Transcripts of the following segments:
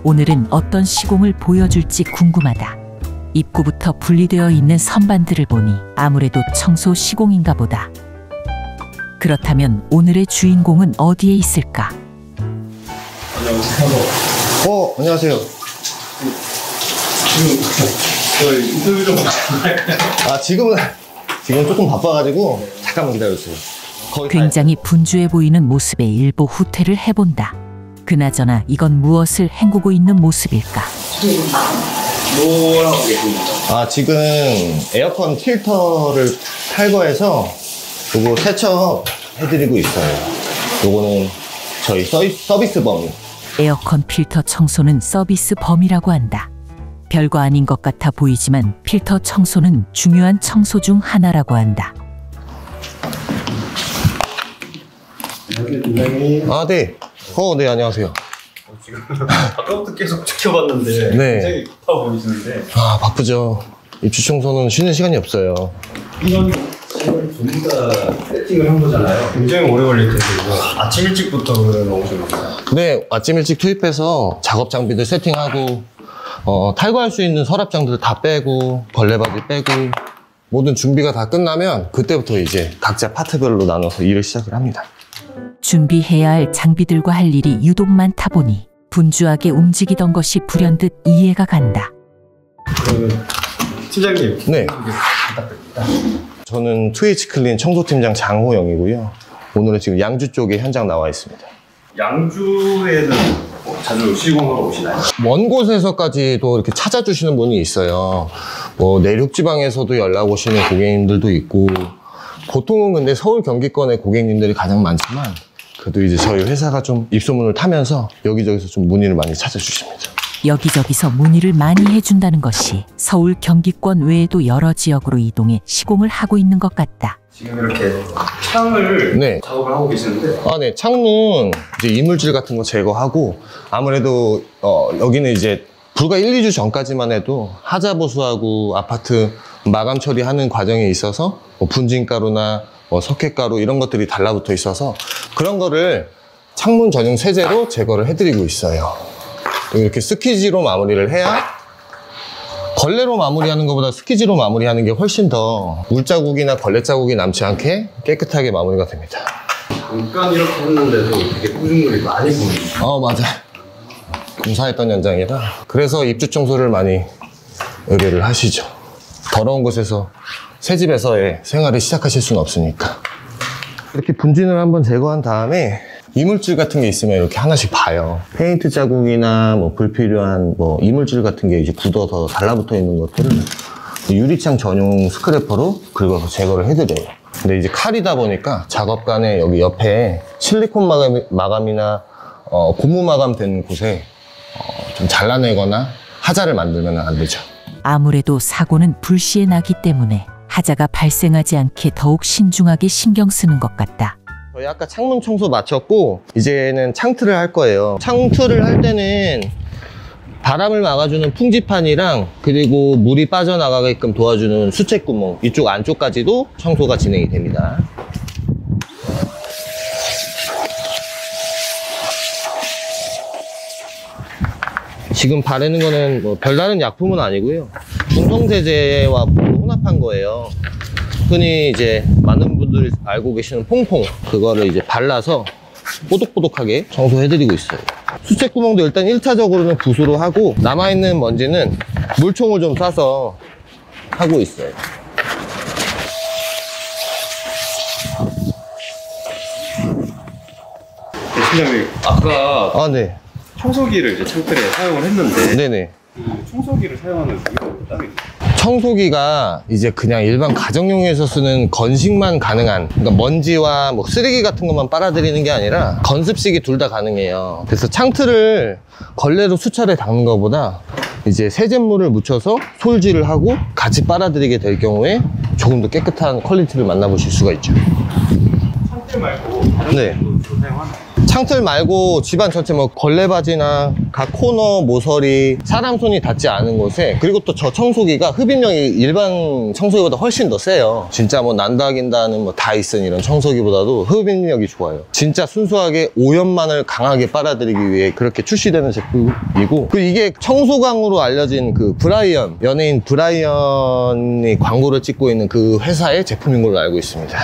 오늘은 어떤 시공을 보여줄지 궁금하다. 입구부터 분리되어 있는 선반들을 보니 아무래도 청소 시공인가 보다. 그렇다면 오늘의 주인공은 어디에 있을까? 안녕하세요. 안녕하세요. 지금 저희 인터뷰 좀 아, 지금 조금 바빠가지고 잠깐만 기다려주세요. 굉장히 분주해 보이는 모습에 일부 후퇴를 해본다. 그나저나 이건 무엇을 헹구고 있는 모습일까? 뭐 하고 계십니까? 아, 지금 에어컨 필터를 탈거해서 요거 세척 해드리고 있어요. 요거는 저희 서비스 범위. 에어컨 필터 청소는 서비스 범위라고 한다. 별거 아닌 것 같아 보이지만 필터 청소는 중요한 청소 중 하나라고 한다. 안녕하세요, 팀장님. 아, 네. 네, 안녕하세요. 지금 아까부터 계속 지켜봤는데 네. 굉장히 바빠 보이시는데 아, 바쁘죠. 입주 청소는 쉬는 시간이 없어요. 이런 시간을 전부 다 세팅을 한 거잖아요. 굉장히 오래 걸릴 텐데 이거 아침 일찍부터 나오신 건가요? 네, 아침 일찍 투입해서 작업 장비들 세팅하고 탈거할 수 있는 서랍장들 다 빼고 벌레바지 빼고 모든 준비가 다 끝나면 그때부터 이제 각자 파트별로 나눠서 일을 시작을 합니다. 준비해야 할 장비들과 할 일이 유독 많다 보니 분주하게 움직이던 것이 불현듯 이해가 간다. 그러면 팀장님 네. 부탁드립니다. 저는 트위치 클린 청소팀장 장호영이고요. 오늘은 지금 양주 쪽에 현장 나와 있습니다. 양주에는 자주 시공하러 오시나요? 먼 곳에서까지도 이렇게 찾아주시는 분이 있어요. 뭐 내륙 지방에서도 연락 오시는 고객님들도 있고, 보통은 근데 서울 경기권의 고객님들이 가장 많지만 그래도 이제 저희 회사가 좀 입소문을 타면서 여기저기서 좀 문의를 많이 찾아주십니다. 여기저기서 문의를 많이 해준다는 것이 서울 경기권 외에도 여러 지역으로 이동해 시공을 하고 있는 것 같다. 지금 이렇게 창을 네. 작업을 하고 계시는데 아, 네. 창문 이제 이물질 같은 거 제거하고, 아무래도 여기는 이제 불과 1, 2주 전까지만 해도 하자 보수하고 아파트 마감 처리하는 과정에 있어서 뭐 분진가루나 석회가루 이런 것들이 달라붙어 있어서 그런 거를 창문 전용 세제로 제거를 해드리고 있어요. 이렇게 스퀴지로 마무리를 해야, 걸레로 마무리하는 것보다 스퀴지로 마무리하는 게 훨씬 더 물자국이나 걸레 자국이 남지 않게 깨끗하게 마무리가 됩니다. 잠깐 이렇게 했는데도 되게 꾸준히 많이 보이죠. 맞아요. 공사했던 현장이라. 그래서 입주 청소를 많이 의뢰를 하시죠. 더러운 곳에서 새 집에서의 생활을 시작하실 수는 없으니까. 이렇게 분진을 한번 제거한 다음에 이물질 같은 게 있으면 이렇게 하나씩 봐요. 페인트 자국이나 뭐 불필요한 뭐 이물질 같은 게 이제 굳어서 달라붙어 있는 것들을 유리창 전용 스크래퍼로 긁어서 제거를 해드려요. 근데 이제 칼이다 보니까 작업간에 여기 옆에 실리콘 마감이나 고무 마감 된 곳에 좀 잘라내거나 하자를 만들면 안 되죠. 아무래도 사고는 불시에 나기 때문에 하자가 발생하지 않게 더욱 신중하게 신경 쓰는 것 같다. 저희 아까 창문 청소 마쳤고 이제는 창틀을 할 거예요. 창틀을 할 때는 바람을 막아주는 풍지판이랑 그리고 물이 빠져나가게끔 도와주는 수채구멍, 이쪽 안쪽까지도 청소가 진행이 됩니다. 지금 바르는 거는 뭐 별다른 약품은 아니고요. 중성세제와 혼합한 거예요. 흔히 이제 많은 분들이 알고 계시는 퐁퐁, 그거를 이제 발라서 뽀독뽀독하게 청소해드리고 있어요. 수채구멍도 일단 1차적으로는 붓으로 하고 남아있는 먼지는 물총을 좀 쏴서 하고 있어요. 팀장님 아까 네. 청소기를 이제 창틀에 사용을 했는데 네네. 그 청소기를 사용하는 이유가 있다면 청소기가 이제 그냥 일반 가정용에서 쓰는 건식만 가능한, 그러니까 먼지와 뭐 쓰레기 같은 것만 빨아들이는 게 아니라 건습식이 둘 다 가능해요. 그래서 창틀을 걸레로 수차례 닦는 것보다 이제 세제물을 묻혀서 솔질을 하고 같이 빨아들이게 될 경우에 조금 더 깨끗한 퀄리티를 만나보실 수가 있죠. 창틀 말고 네. 다른 것도 사용하나요? 창틀 말고 집안 전체 뭐 걸레바지나 각 코너, 모서리, 사람 손이 닿지 않은 곳에, 그리고 또 저 청소기가 흡입력이 일반 청소기보다 훨씬 더 세요. 진짜 뭐 난다긴다는 뭐 다이슨 이런 청소기보다도 흡입력이 좋아요. 진짜 순수하게 오염만을 강하게 빨아들이기 위해 그렇게 출시되는 제품이고, 그 이게 청소광으로 알려진 그 브라이언, 연예인 브라이언이 광고를 찍고 있는 그 회사의 제품인 걸로 알고 있습니다.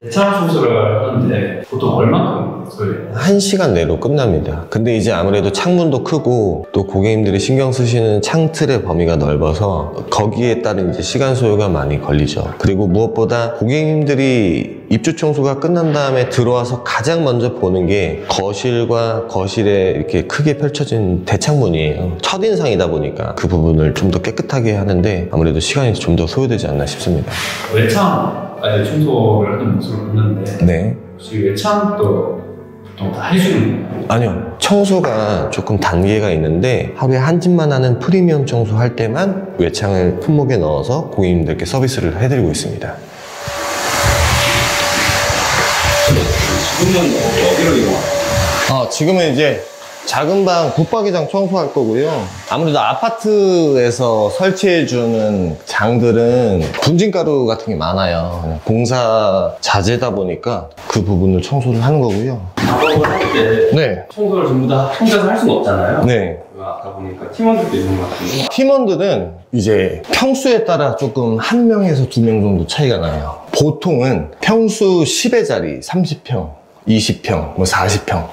대창 청소를 하는데 보통 얼마큼 걸려요? 1시간 내로 끝납니다. 근데 이제 아무래도 창문도 크고 또 고객님들이 신경 쓰시는 창틀의 범위가 넓어서 거기에 따른 이제 시간 소요가 많이 걸리죠. 그리고 무엇보다 고객님들이 입주 청소가 끝난 다음에 들어와서 가장 먼저 보는 게 거실과 거실에 이렇게 크게 펼쳐진 대창문이에요. 첫인상이다 보니까 그 부분을 좀 더 깨끗하게 하는데 아무래도 시간이 좀 더 소요되지 않나 싶습니다. 외창 청소를 하는 모습을 봤는데 네. 혹시 외창도 보통 다 해주는 거예요? 아니요. 청소가 조금 단계가 있는데 하루에 한 집만 하는 프리미엄 청소할 때만 외창을 품목에 넣어서 고객님들께 서비스를 해드리고 있습니다. 지금은 어디로 이용하세요? 지금은 이제 작은 방 붙박이장 청소할 거고요. 아무래도 아파트에서 설치해주는 장들은 분진가루 같은 게 많아요. 그냥 공사 자재다 보니까 그 부분을 청소를 하는 거고요. 작업을 할 때 네. 청소를 전부 다 혼자서 할 수는 없잖아요. 네. 아까 보니까 팀원들도 있는 것 같은데 팀원들은 이제 평수에 따라 조금 1명에서 2명 정도 차이가 나요. 보통은 평수 10의 자리, 30평, 20평, 뭐 40평.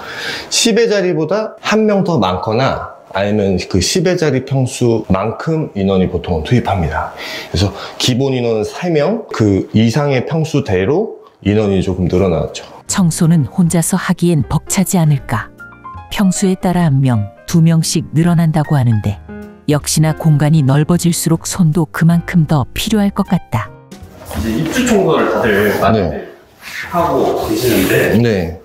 10의 자리보다 1명 더 많거나 아니면 그 10의 자리 평수만큼 인원이 보통 투입합니다. 그래서 기본 인원은 3명, 그 이상의 평수대로 인원이 조금 늘어났죠. 청소는 혼자서 하기엔 벅차지 않을까. 평수에 따라 1명, 2명씩 늘어난다고 하는데 역시나 공간이 넓어질수록 손도 그만큼 더 필요할 것 같다. 이제 입주 청소를 다들 많이 하고 계시는데 네.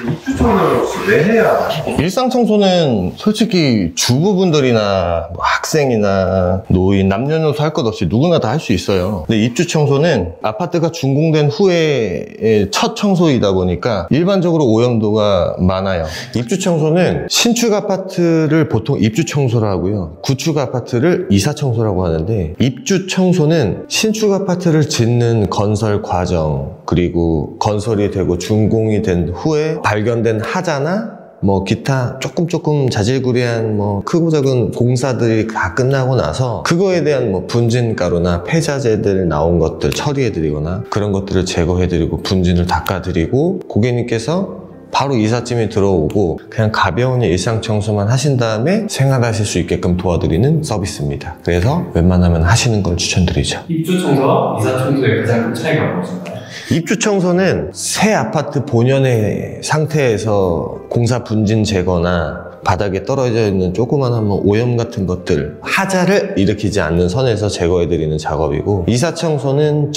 입주 청소를 혹시 왜 해야 하나요? 일상 청소는 솔직히 주부분들이나 뭐 학생이나 노인, 남녀노소 할 것 없이 누구나 다 할 수 있어요. 근데 입주 청소는 아파트가 준공된 후에 첫 청소이다 보니까 일반적으로 오염도가 많아요. 입주 청소는 신축 아파트를 보통 입주 청소를 하고요. 구축 아파트를 이사 청소라고 하는데, 입주 청소는 신축 아파트를 짓는 건설 과정, 그리고 건설이 되고 준공이 된 후에 발견된 하자나 뭐 기타 조금 자질구레한 뭐 크고 작은 공사들이 다 끝나고 나서 그거에 대한 뭐 분진가루나 폐자재들 나온 것들 처리해드리거나 그런 것들을 제거해드리고 분진을 닦아드리고 고객님께서 바로 이삿짐이 들어오고 그냥 가벼운 일상 청소만 하신 다음에 생활하실 수 있게끔 도와드리는 서비스입니다. 그래서 웬만하면 하시는 걸 추천드리죠. 입주 청소와 이사 청소의 가장 큰 차이가 무엇인가요? 입주 청소는 새 아파트 본연의 상태에서 공사 분진 제거나 바닥에 떨어져 있는 조그만한 뭐 오염 같은 것들, 하자를 일으키지 않는 선에서 제거해드리는 작업이고, 이사 청소는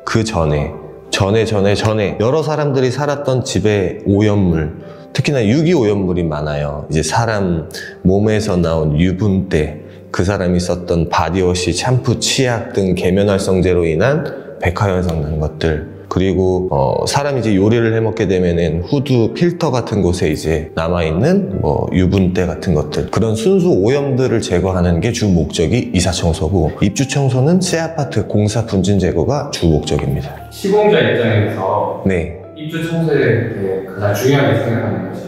그 전에 여러 사람들이 살았던 집의 오염물, 특히나 유기 오염물이 많아요. 이제 사람 몸에서 나온 유분때, 그 사람이 썼던 바디워시, 샴푸, 치약 등 계면활성제로 인한 백화현상 나는 것들, 그리고 사람이 이제 요리를 해먹게 되면은 후드, 필터 같은 곳에 이제 남아있는 뭐 유분때 같은 것들, 그런 순수 오염들을 제거하는 게 주 목적이 이사 청소고, 입주 청소는 새 아파트 공사 분진 제거가 주 목적입니다. 시공자 입장에서 네. 입주 청소에 대해 가장 중요하게 생각하는 것이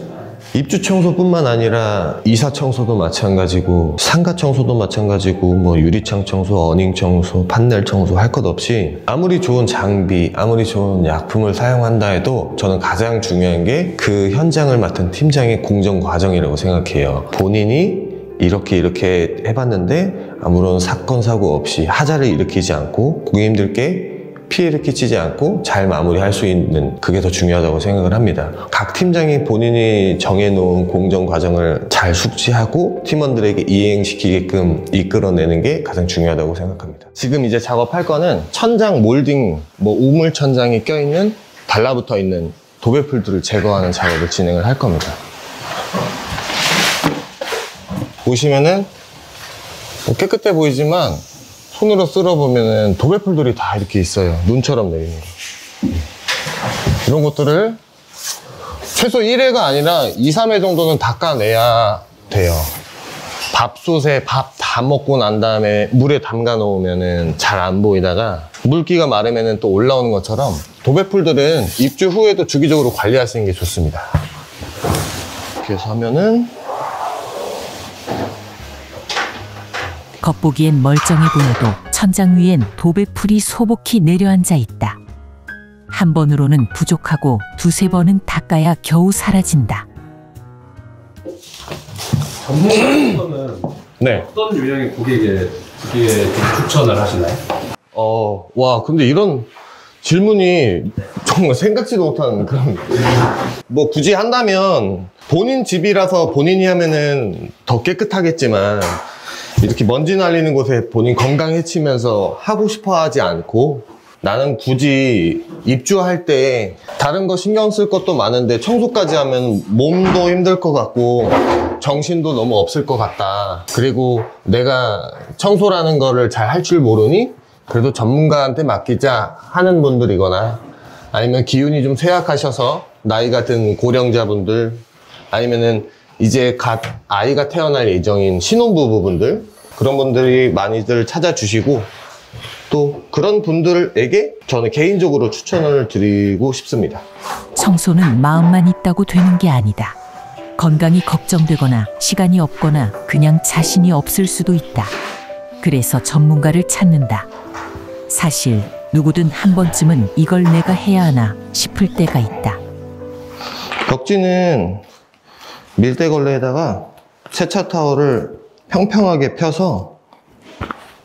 입주 청소뿐만 아니라 이사 청소도 마찬가지고, 상가 청소도 마찬가지고, 뭐 유리창 청소, 어닝 청소, 판넬 청소 할 것 없이 아무리 좋은 장비, 아무리 좋은 약품을 사용한다 해도 저는 가장 중요한 게 그 현장을 맡은 팀장의 공정 과정이라고 생각해요. 본인이 이렇게 해봤는데 아무런 사건 사고 없이 하자를 일으키지 않고 고객님들께 피해를 끼치지 않고 잘 마무리할 수 있는, 그게 더 중요하다고 생각을 합니다. 각 팀장이 본인이 정해놓은 공정 과정을 잘 숙지하고 팀원들에게 이행시키게끔 이끌어내는 게 가장 중요하다고 생각합니다. 지금 이제 작업할 거는 천장 몰딩, 뭐 우물 천장이 껴있는, 달라붙어 있는 도배풀들을 제거하는 작업을 진행을 할 겁니다. 보시면은 뭐 깨끗해 보이지만 손으로 쓸어보면은 도배풀들이 다 이렇게 있어요. 눈처럼 내리는 거. 이런 것들을 최소 1회가 아니라 2, 3회 정도는 닦아내야 돼요. 밥솥에 밥 다 먹고 난 다음에 물에 담가 놓으면은 잘 안 보이다가 물기가 마르면은 또 올라오는 것처럼 도배풀들은 입주 후에도 주기적으로 관리하시는 게 좋습니다. 이렇게 해서 하면은 겉보기엔 멀쩡해 보여도 천장 위엔 도배풀이 소복히 내려앉아 있다. 한 번으로는 부족하고 두세 번은 닦아야 겨우 사라진다. 전문가는 네. 어떤 유형의 고객에 좀 추천을 하시나요? 와, 근데 이런 질문이 정말 생각지도 못한 그런. 뭐 굳이 한다면 본인 집이라서 본인이 하면은 더 깨끗하겠지만 이렇게 먼지 날리는 곳에 본인 건강 해치면서 하고 싶어 하지 않고 나는 굳이 입주할 때 다른 거 신경 쓸 것도 많은데 청소까지 하면 몸도 힘들 것 같고 정신도 너무 없을 것 같다. 그리고 내가 청소라는 거를 잘 할 줄 모르니 그래도 전문가한테 맡기자 하는 분들이거나 아니면 기운이 좀 쇠약하셔서 나이가 든 고령자분들 아니면은 이제 갓 아이가 태어날 예정인 신혼부부분들 그런 분들이 많이들 찾아주시고 또 그런 분들에게 저는 개인적으로 추천을 드리고 싶습니다. 청소는 마음만 있다고 되는 게 아니다. 건강이 걱정되거나 시간이 없거나 그냥 자신이 없을 수도 있다. 그래서 전문가를 찾는다. 사실 누구든 한 번쯤은 이걸 내가 해야 하나 싶을 때가 있다. 벽지는 밀대걸레에다가 세차 타월을 평평하게 펴서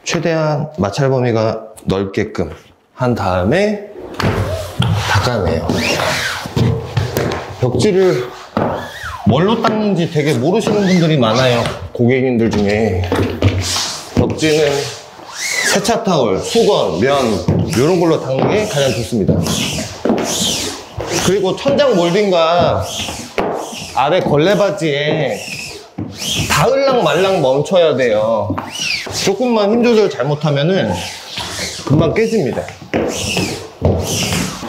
최대한 마찰 범위가 넓게끔 한 다음에 닦아내요. 벽지를 뭘로 닦는지 되게 모르시는 분들이 많아요. 고객님들 중에. 벽지는 세차 타월, 수건, 면 이런 걸로 닦는 게 가장 좋습니다. 그리고 천장 몰딩과 아래 걸레바지에 닿을랑 말랑 멈춰야 돼요. 조금만 힘 조절 잘못하면은 금방 깨집니다.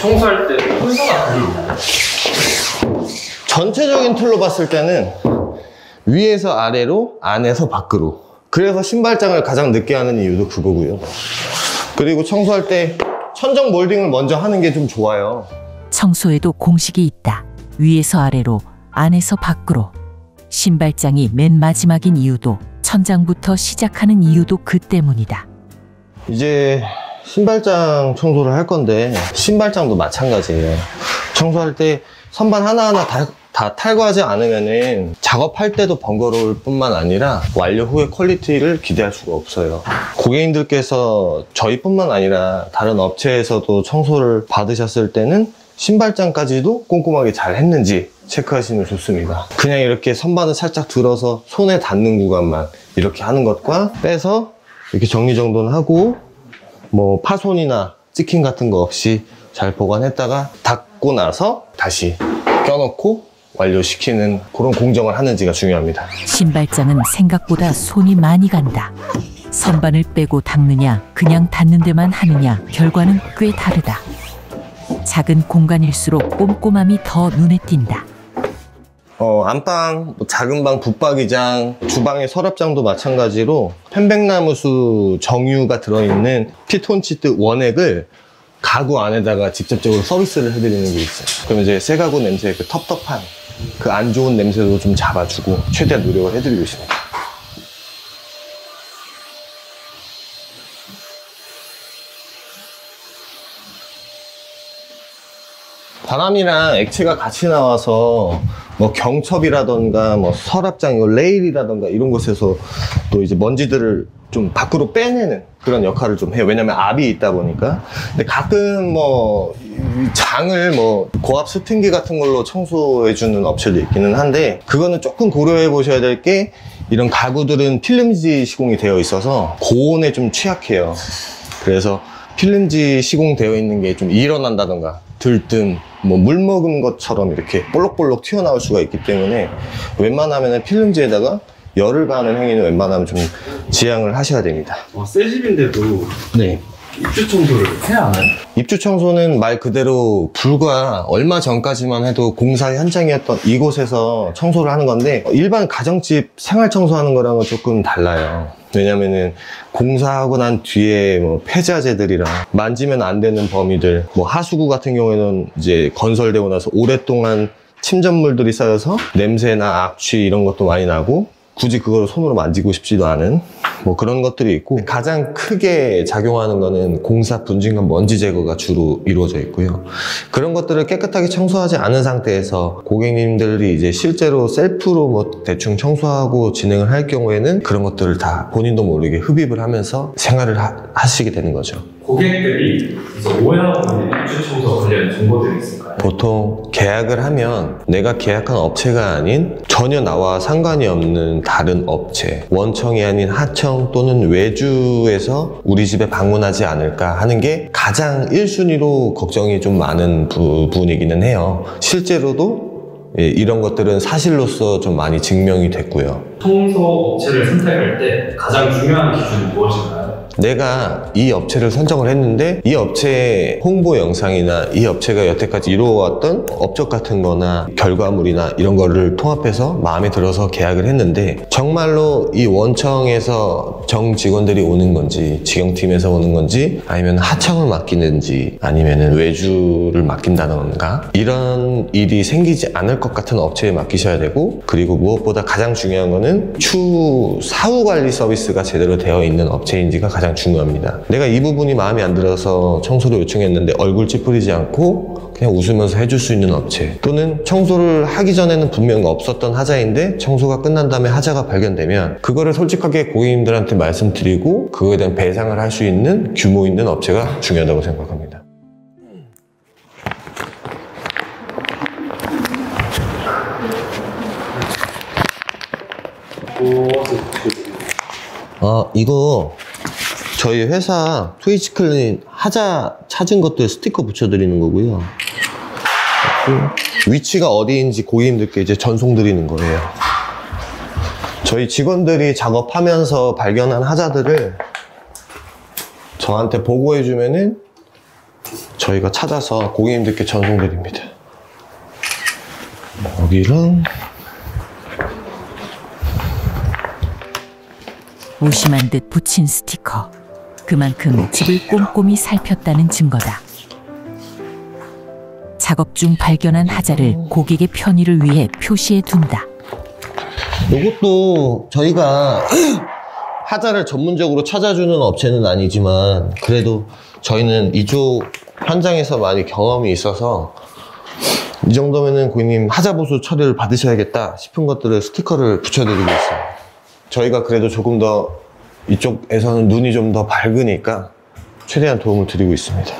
청소할 때 순서가 달리 있나요? 전체적인 틀로 봤을 때는 위에서 아래로, 안에서 밖으로. 그래서 신발장을 가장 늦게 하는 이유도 그거고요. 그리고 청소할 때 천정 몰딩을 먼저 하는 게 좀 좋아요. 청소에도 공식이 있다. 위에서 아래로, 안에서 밖으로. 신발장이 맨 마지막인 이유도 천장부터 시작하는 이유도 그 때문이다. 이제 신발장 청소를 할 건데 신발장도 마찬가지예요. 청소할 때 선반 하나하나 다 탈거하지 않으면은 작업할 때도 번거로울 뿐만 아니라 완료 후의 퀄리티를 기대할 수가 없어요. 고객님들께서 저희뿐만 아니라 다른 업체에서도 청소를 받으셨을 때는 신발장까지도 꼼꼼하게 잘 했는지 체크하시면 좋습니다. 그냥 이렇게 선반을 살짝 들어서 손에 닿는 구간만 이렇게 하는 것과 빼서 이렇게 정리정돈 하고 뭐 파손이나 찍힘 같은 거 없이 잘 보관했다가 닦고 나서 다시 껴놓고 완료시키는 그런 공정을 하는지가 중요합니다. 신발장은 생각보다 손이 많이 간다. 선반을 빼고 닦느냐 그냥 닿는 데만 하느냐 결과는 꽤 다르다. 작은 공간일수록 꼼꼼함이 더 눈에 띈다. 안방, 작은 방 붙박이장, 주방의 서랍장도 마찬가지로 편백나무수 정유가 들어있는 피톤치드 원액을 가구 안에다가 직접적으로 서비스를 해드리는 게 있어요. 그럼 이제 새 가구 냄새, 그 텁텁한 그 안 좋은 냄새도 좀 잡아주고 최대한 노력을 해드리고 있습니다. 바람이랑 액체가 같이 나와서 뭐 경첩이라던가 뭐 서랍장, 레일이라던가 이런 곳에서 또 이제 먼지들을 좀 밖으로 빼내는 그런 역할을 좀 해요. 왜냐면 압이 있다 보니까. 근데 가끔 뭐 장을 뭐 고압 스팀기 같은 걸로 청소해주는 업체도 있기는 한데 그거는 조금 고려해 보셔야 될 게 이런 가구들은 필름지 시공이 되어 있어서 고온에 좀 취약해요. 그래서 필름지 시공되어 있는 게 좀 일어난다던가 들뜸, 뭐 물 먹은 것처럼 이렇게 볼록볼록 튀어나올 수가 있기 때문에 웬만하면 필름지에다가 열을 가하는 행위는 웬만하면 좀 지양을 하셔야 됩니다. 새 집인데도 네. 입주 청소를 해야 하나요? 입주 청소는 말 그대로 불과 얼마 전까지만 해도 공사 현장이었던 이곳에서 청소를 하는 건데 일반 가정집 생활 청소하는 거랑은 조금 달라요. 왜냐면은 공사하고 난 뒤에 뭐 폐자재들이랑 만지면 안 되는 범위들, 뭐 하수구 같은 경우에는 이제 건설되고 나서 오랫동안 침전물들이 쌓여서 냄새나 악취 이런 것도 많이 나고 굳이 그걸 손으로 만지고 싶지도 않은 뭐 그런 것들이 있고, 가장 크게 작용하는 거는 공사 분진과 먼지 제거가 주로 이루어져 있고요. 그런 것들을 깨끗하게 청소하지 않은 상태에서 고객님들이 이제 실제로 셀프로 뭐 대충 청소하고 진행을 할 경우에는 그런 것들을 다 본인도 모르게 흡입을 하면서 생활을 하시게 되는 거죠. 고객들이 이제 오해하고 있는 입주 청소 관련 정보들이 있을까요? 보통 계약을 하면 내가 계약한 업체가 아닌 전혀 나와 상관이 없는 다른 업체, 원청이 아닌 하청 또는 외주에서 우리 집에 방문하지 않을까 하는 게 가장 1순위로 걱정이 좀 많은 부분이기는 해요. 실제로도 이런 것들은 사실로서 좀 많이 증명이 됐고요. 청소 업체를 선택할 때 가장 중요한 기준은 무엇인가요? 내가 이 업체를 선정을 했는데 이 업체의 홍보 영상이나 이 업체가 여태까지 이루어왔던 업적 같은 거나 결과물이나 이런 거를 통합해서 마음에 들어서 계약을 했는데, 정말로 이 원청에서 정 직원들이 오는 건지 직영팀에서 오는 건지 아니면 하청을 맡기는지 아니면 외주를 맡긴다던가 이런 일이 생기지 않을 것 같은 업체에 맡기셔야 되고, 그리고 무엇보다 가장 중요한 거는 추후 사후 관리 서비스가 제대로 되어 있는 업체인지가 가장 중요합니다. 내가 이 부분이 마음에 안 들어서 청소를 요청했는데 얼굴 찌푸리지 않고 그냥 웃으면서 해줄 수 있는 업체, 또는 청소를 하기 전에는 분명 없었던 하자인데 청소가 끝난 다음에 하자가 발견되면 그거를 솔직하게 고객님들한테 말씀드리고 그거에 대한 배상을 할 수 있는 규모 있는 업체가 중요하다고 생각합니다. 이거 저희 회사 트위치클린 하자 찾은 것들 스티커 붙여드리는 거고요. 위치가 어디인지 고객님들께 이제 전송드리는 거예요. 저희 직원들이 작업하면서 발견한 하자들을 저한테 보고해주면은 저희가 찾아서 고객님들께 전송드립니다. 여기랑 무심한 듯 붙인 스티커. 그만큼 집을 꼼꼼히 살폈다는 증거다. 작업 중 발견한 하자를 고객의 편의를 위해 표시해 둔다. 이것도 저희가 하자를 전문적으로 찾아주는 업체는 아니지만 그래도 저희는 이쪽 현장에서 많이 경험이 있어서 이 정도면은 고객님 하자 보수 처리를 받으셔야겠다 싶은 것들을 스티커를 붙여드리고 있어요. 저희가 그래도 조금 더 이쪽에서는 눈이 좀 더 밝으니까 최대한 도움을 드리고 있습니다.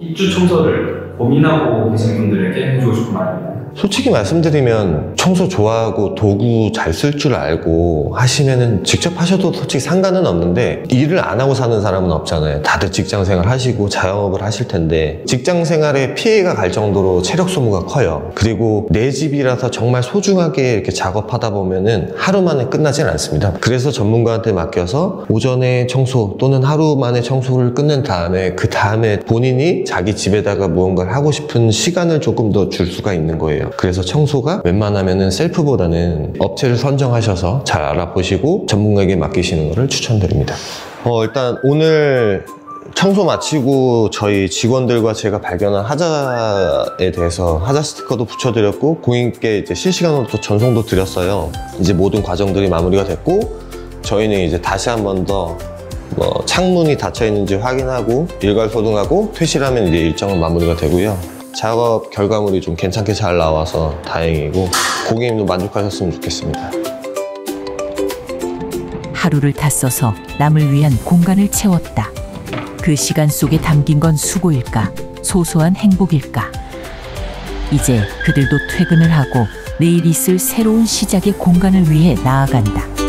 입주 청소를 고민하고 계신 분들에게 해주고 싶은 말입니다. 솔직히 말씀드리면 청소 좋아하고 도구 잘 쓸 줄 알고 하시면은 직접 하셔도 솔직히 상관은 없는데, 일을 안 하고 사는 사람은 없잖아요. 다들 직장 생활 하시고 자영업을 하실 텐데 직장 생활에 피해가 갈 정도로 체력 소모가 커요. 그리고 내 집이라서 정말 소중하게 이렇게 작업하다 보면은 하루 만에 끝나진 않습니다. 그래서 전문가한테 맡겨서 오전에 청소 또는 하루 만에 청소를 끝낸 다음에 그 다음에 본인이 자기 집에다가 무언가를 하고 싶은 시간을 조금 더 줄 수가 있는 거예요. 그래서 청소가 웬만하면은 셀프보다는 업체를 선정하셔서 잘 알아보시고 전문가에게 맡기시는 것을 추천드립니다. 일단 오늘 청소 마치고 저희 직원들과 제가 발견한 하자에 대해서 하자 스티커도 붙여드렸고 고객님께 이제 실시간으로 또 전송도 드렸어요. 이제 모든 과정들이 마무리가 됐고 저희는 이제 다시 한 번 더 창문이 닫혀 있는지 확인하고 일괄 소등하고 퇴실을 하면 이제 일정은 마무리가 되고요. 작업 결과물이 좀 괜찮게 잘 나와서 다행이고 고객님도 만족하셨으면 좋겠습니다. 하루를 다 써서 남을 위한 공간을 채웠다. 그 시간 속에 담긴 건 수고일까, 소소한 행복일까? 이제 그들도 퇴근을 하고 내일 있을 새로운 시작의 공간을 위해 나아간다.